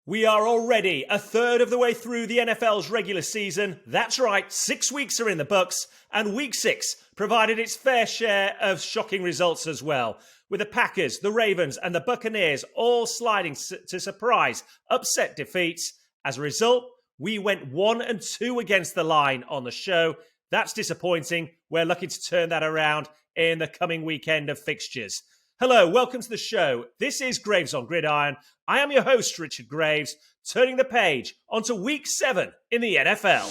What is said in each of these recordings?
We are already a third of the way through the NFL's regular season. That's right, 6 weeks are in the books, and week 6 provided its fair share of shocking results as well, with the Packers, the Ravens, and the Buccaneers all sliding to surprise, upset defeats. As a result, we went 1-2 against the line on the show. That's disappointing. We're looking to turn that around in the coming weekend of fixtures. Hello, welcome to the show. This is Graves on Gridiron. I am your host, Richard Graves, turning the page onto week 7 in the NFL.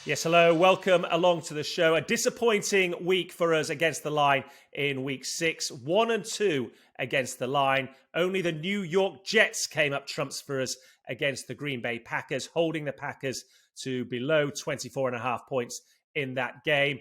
Yes, hello, welcome along to the show. A disappointing week for us against the line in week 6, 1-2 against the line. Only the New York Jets came up trumps for us against the Green Bay Packers, holding the Packers to below 24.5 points in that game.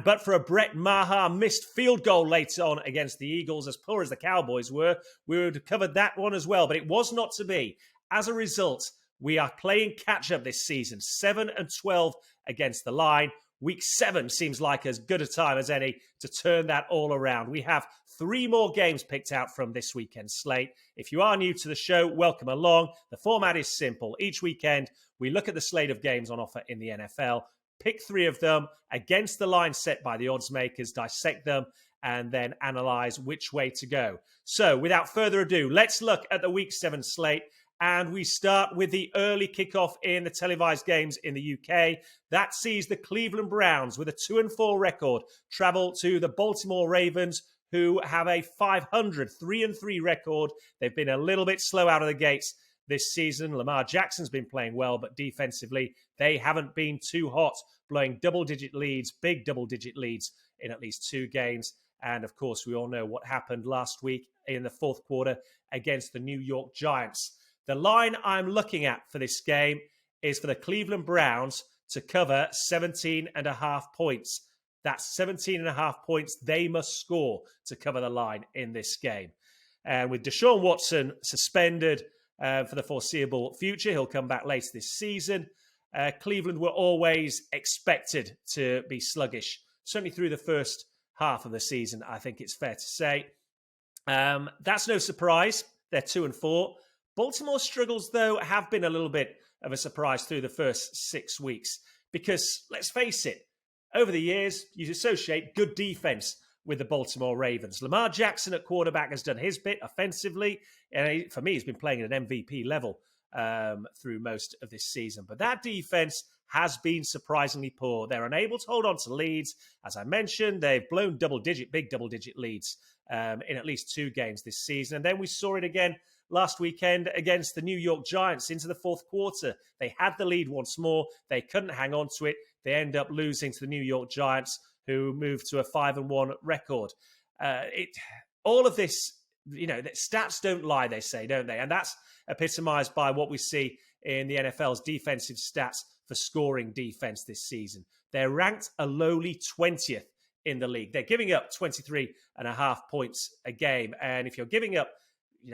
But for a Brett Maher missed field goal later on against the Eagles, as poor as the Cowboys were, we would have covered that one as well, but it was not to be. As a result, we are playing catch-up this season, 7-12 against the line. Week 7 seems like as good a time as any to turn that all around. We have 3 more games picked out from this weekend's slate. If you are new to the show, welcome along. The format is simple. Each weekend, we look at the slate of games on offer in the NFL, pick 3 of them against the line set by the odds makers, dissect them, and then analyze which way to go. So without further ado, let's look at the week 7 slate. And we start with the early kickoff in the televised games in the UK. That sees the Cleveland Browns with a 2-4 record travel to the Baltimore Ravens, who have a 500 3-3 record. They've been a little bit slow out of the gates this season. Lamar Jackson's been playing well, but defensively, they haven't been too hot, blowing double-digit leads, big double-digit leads in at least 2 games. And of course, we all know what happened last week in the fourth quarter against the New York Giants. The line I'm looking at for this game is for the Cleveland Browns to cover 17.5 points. That's 17.5 points they must score to cover the line in this game. And with Deshaun Watson suspended for the foreseeable future, he'll come back later this season. Cleveland were always expected to be sluggish, certainly through the first half of the season, I think it's fair to say. That's no surprise. They're 2-4. Baltimore's struggles, though, have been a little bit of a surprise through the first 6 weeks because, let's face it, over the years, you associate good defense with the Baltimore Ravens. Lamar Jackson at quarterback has done his bit offensively, and for me, he's been playing at an MVP level through most of this season. But that defense has been surprisingly poor. They're unable to hold on to leads. As I mentioned, they've blown big double-digit leads in at least 2 games this season. And then we saw it again last weekend against the New York Giants into the fourth quarter. They had the lead once more. They couldn't hang on to it. They end up losing to the New York Giants, who moved to a 5-1 record. All of this, stats don't lie, they say, don't they? And that's epitomized by what we see in the NFL's defensive stats for scoring defense this season. They're ranked a lowly 20th in the league. They're giving up 23.5 points a game. And if you're giving up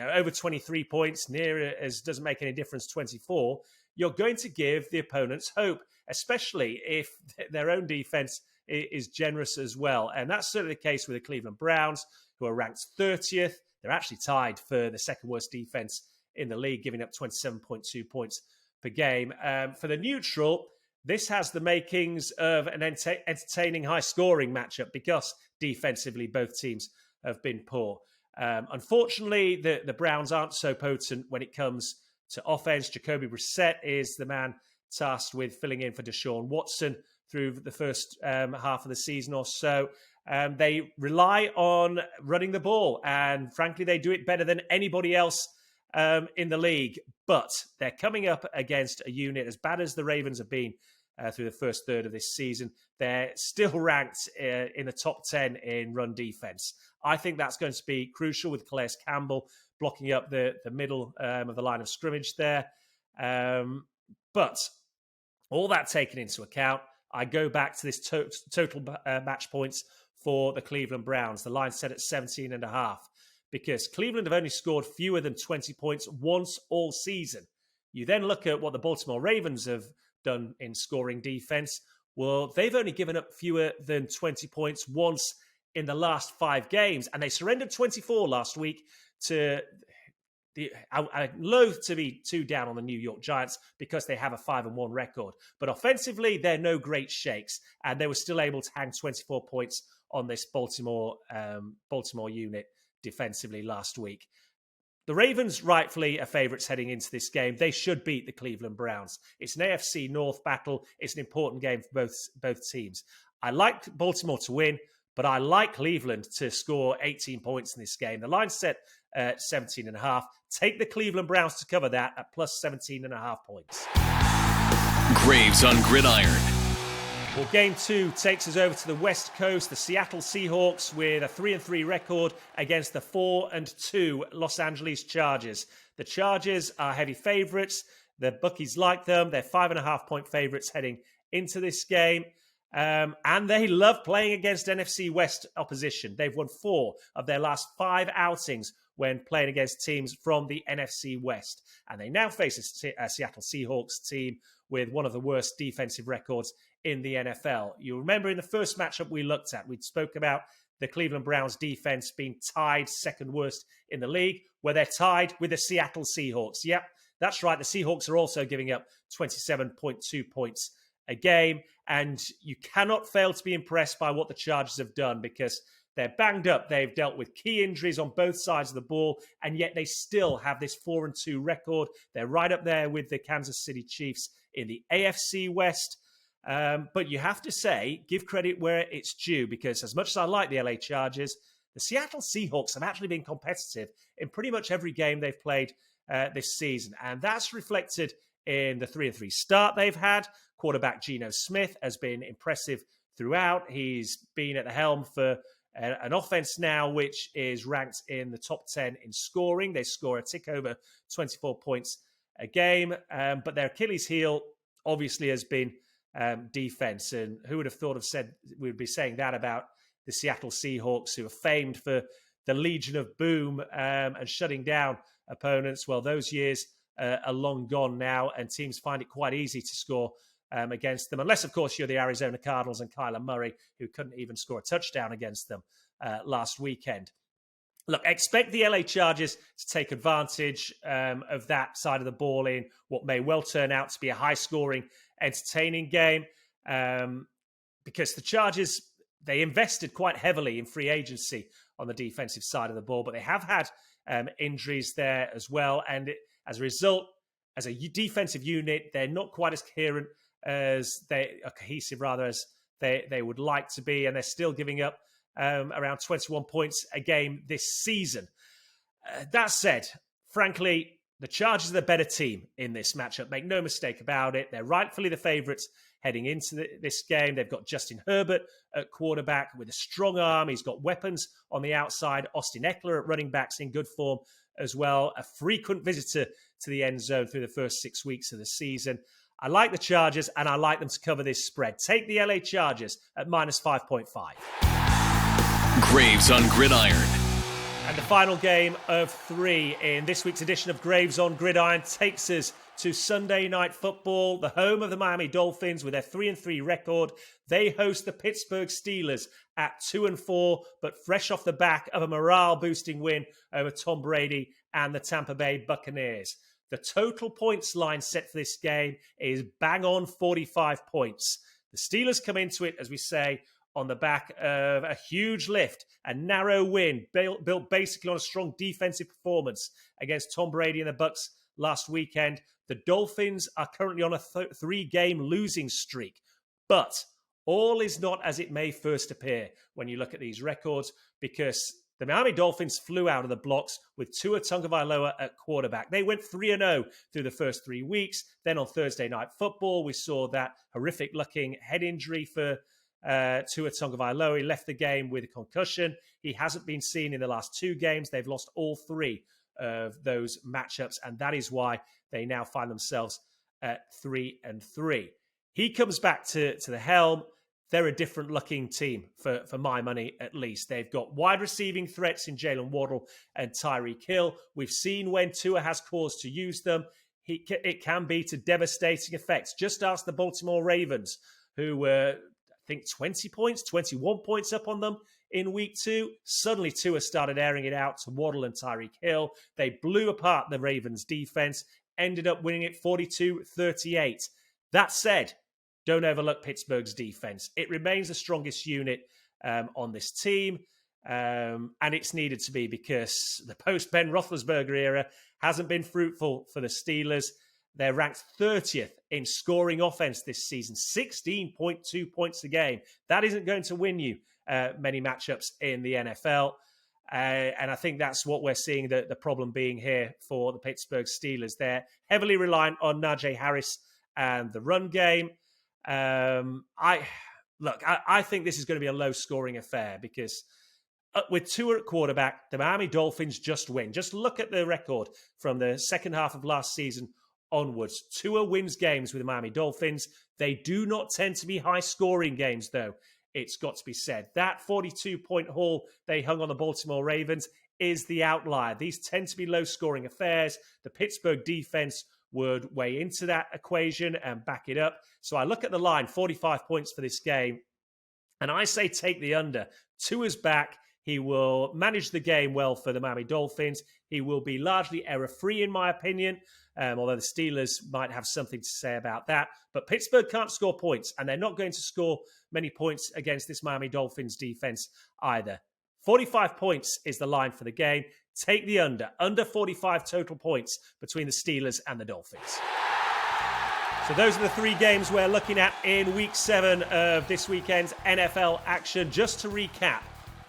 over 23 points, near as doesn't make any difference, 24, you're going to give the opponents hope, especially if their own defense is generous as well. And that's certainly the case with the Cleveland Browns, who are ranked 30th. They're actually tied for the second worst defense in the league, giving up 27.2 points per game. For the neutral, this has the makings of an entertaining high-scoring matchup because defensively both teams have been poor. Unfortunately, the Browns aren't so potent when it comes to offense. Jacoby Brissett is the man tasked with filling in for Deshaun Watson through the first half of the season or so. They rely on running the ball, and frankly, they do it better than anybody else in the league. But they're coming up against a unit as bad as the Ravens have been through the first third of this season. They're still ranked in the top 10 in run defense. I think that's going to be crucial with Calais Campbell blocking up the middle of the line of scrimmage there. But all that taken into account, I go back to this total match points for the Cleveland Browns. The line set at 17.5 because Cleveland have only scored fewer than 20 points once all season. You then look at what the Baltimore Ravens have done in scoring defense. Well, they've only given up fewer than 20 points once in the last 5 games, and they surrendered 24 last week I'm loath to be too down on the New York Giants because they have a 5-1 record. But offensively, they're no great shakes, and they were still able to hang 24 points on this Baltimore unit defensively last week. The Ravens rightfully are favourites heading into this game. They should beat the Cleveland Browns. It's an AFC North battle. It's an important game for both teams. I like Baltimore to win, but I like Cleveland to score 18 points in this game. The line's set at 17.5. Take the Cleveland Browns to cover that at plus 17.5 points. Graves on Gridiron. Well, game 2 takes us over to the West Coast. The Seattle Seahawks with a 3-3 record against the 4-2 Los Angeles Chargers. The Chargers are heavy favourites. The bookies like them. They're 5.5-point favourites heading into this game. And they love playing against NFC West opposition. They've won 4 of their last 5 outings when playing against teams from the NFC West. And they now face a Seattle Seahawks team with one of the worst defensive records in the NFL. You remember in the first matchup we looked at, we spoke about the Cleveland Browns defense being tied second worst in the league, where they're tied with the Seattle Seahawks. Yep, that's right. The Seahawks are also giving up 27.2 points a game. And you cannot fail to be impressed by what the Chargers have done because they're banged up. They've dealt with key injuries on both sides of the ball, and yet they still have this 4-2 record. They're right up there with the Kansas City Chiefs in the AFC West. But you have to say, give credit where it's due, because as much as I like the LA Chargers, the Seattle Seahawks have actually been competitive in pretty much every game they've played this season. And that's reflected in the 3-3 start they've had. Quarterback Geno Smith has been impressive throughout. He's been at the helm for an offense now which is ranked in the top 10 in scoring. They score a tick over 24 points a game. But their Achilles heel obviously has been defense. And who would have thought we would be saying that about the Seattle Seahawks, who are famed for the Legion of Boom and shutting down opponents? Well, those years are long gone now, and teams find it quite easy to score against them, unless, of course, you're the Arizona Cardinals and Kyler Murray, who couldn't even score a touchdown against them last weekend. Look, expect the LA Chargers to take advantage of that side of the ball in what may well turn out to be a high-scoring, entertaining game, because the Chargers, they invested quite heavily in free agency on the defensive side of the ball, but they have had injuries there as well, and as a result, as a defensive unit, they're not quite as cohesive as they would like to be, and they're still giving up around 21 points a game this season. That said, frankly, the Chargers are the better team in this matchup. Make no mistake about it. They're rightfully the favourites heading into this game. They've got Justin Herbert at quarterback with a strong arm. He's got weapons on the outside. Austin Eckler at running backs in good form as well. A frequent visitor to the end zone through the first 6 weeks of the season. I like the Chargers, and I like them to cover this spread. Take the LA Chargers at minus 5.5. Graves on Gridiron. And the final game of 3 in this week's edition of Graves on Gridiron takes us to Sunday Night Football, the home of the Miami Dolphins with their 3-3 record. They host the Pittsburgh Steelers at 2-4, but fresh off the back of a morale-boosting win over Tom Brady and the Tampa Bay Buccaneers. The total points line set for this game is bang on 45 points. The Steelers come into it, as we say, on the back of a huge lift, a narrow win, built basically on a strong defensive performance against Tom Brady and the Bucs last weekend. The Dolphins are currently on a 3-game losing streak, but all is not as it may first appear when you look at these records, because the Miami Dolphins flew out of the blocks with Tua Tagovailoa at quarterback. They went 3-0 through the first 3 weeks. Then on Thursday Night Football, we saw that horrific-looking head injury for Tua Tagovailoa. He left the game with a concussion. He hasn't been seen in the last 2 games. They've lost all 3 of those matchups, and that is why they now find themselves at 3-3. He comes back to the helm. They're a different looking team for my money, at least. They've got wide receiving threats in Jalen Waddle and Tyreek Hill. We've seen when Tua has cause to use them, it can be to devastating effects. Just ask the Baltimore Ravens, who were, I think, 20 points, 21 points up on them in week 2. Suddenly Tua started airing it out to Waddle and Tyreek Hill. They blew apart the Ravens defense, ended up winning it 42-38. That said, don't overlook Pittsburgh's defense. It remains the strongest unit on this team, and it's needed to be, because the post-Ben Roethlisberger era hasn't been fruitful for the Steelers. They're ranked 30th in scoring offense this season, 16.2 points a game. That isn't going to win you many matchups in the NFL. And I think that's what we're seeing the problem being here for the Pittsburgh Steelers. They're heavily reliant on Najee Harris and the run game. I think this is going to be a low-scoring affair, because with Tua at quarterback, the Miami Dolphins just win. Just look at the record from the second half of last season onwards. Tua wins games with the Miami Dolphins. They do not tend to be high-scoring games, though. It's got to be said. That 42-point haul they hung on the Baltimore Ravens is the outlier. These tend to be low-scoring affairs. The Pittsburgh defense would weigh into that equation and back it up. So I look at the line, 45 points for this game, and I say take the under. Tua's back. He will manage the game well for the Miami Dolphins. He will be largely error-free, in my opinion, although the Steelers might have something to say about that. But Pittsburgh can't score points, and they're not going to score many points against this Miami Dolphins defense either. 45 points is the line for the game. Take the under 45 total points between the Steelers and the Dolphins. So those are the 3 games we're looking at in Week 7 of this weekend's NFL action. Just to recap,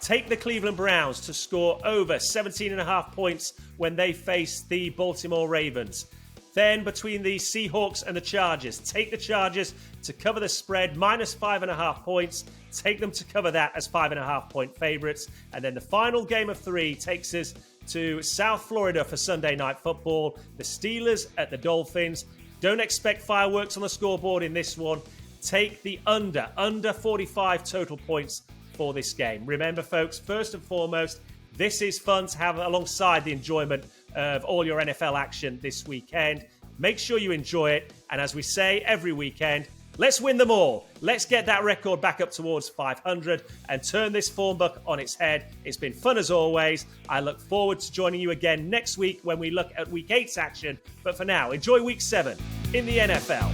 take the Cleveland Browns to score over 17.5 points when they face the Baltimore Ravens. Then between the Seahawks and the Chargers, take the Chargers to cover the spread, minus 5.5 points. Take them to cover that as 5.5-point favorites. And then the final game of 3 takes us to South Florida for Sunday Night Football. The Steelers at the Dolphins. Don't expect fireworks on the scoreboard in this one. Take the under 45 total points for this game. Remember, folks, first and foremost, this is fun to have alongside the enjoyment of all your NFL action this weekend. Make sure you enjoy it. And as we say every weekend, let's win them all. Let's get that record back up towards 500 and turn this form book on its head. It's been fun as always. I look forward to joining you again next week when we look at Week 8's action. But for now, enjoy Week 7 in the NFL.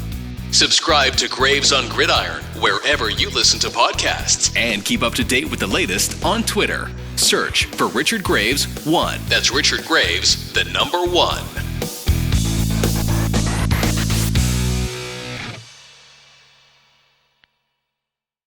Subscribe to Graves on Gridiron wherever you listen to podcasts. And keep up to date with the latest on Twitter. Search for Richard Graves 1. That's Richard Graves, the number 1.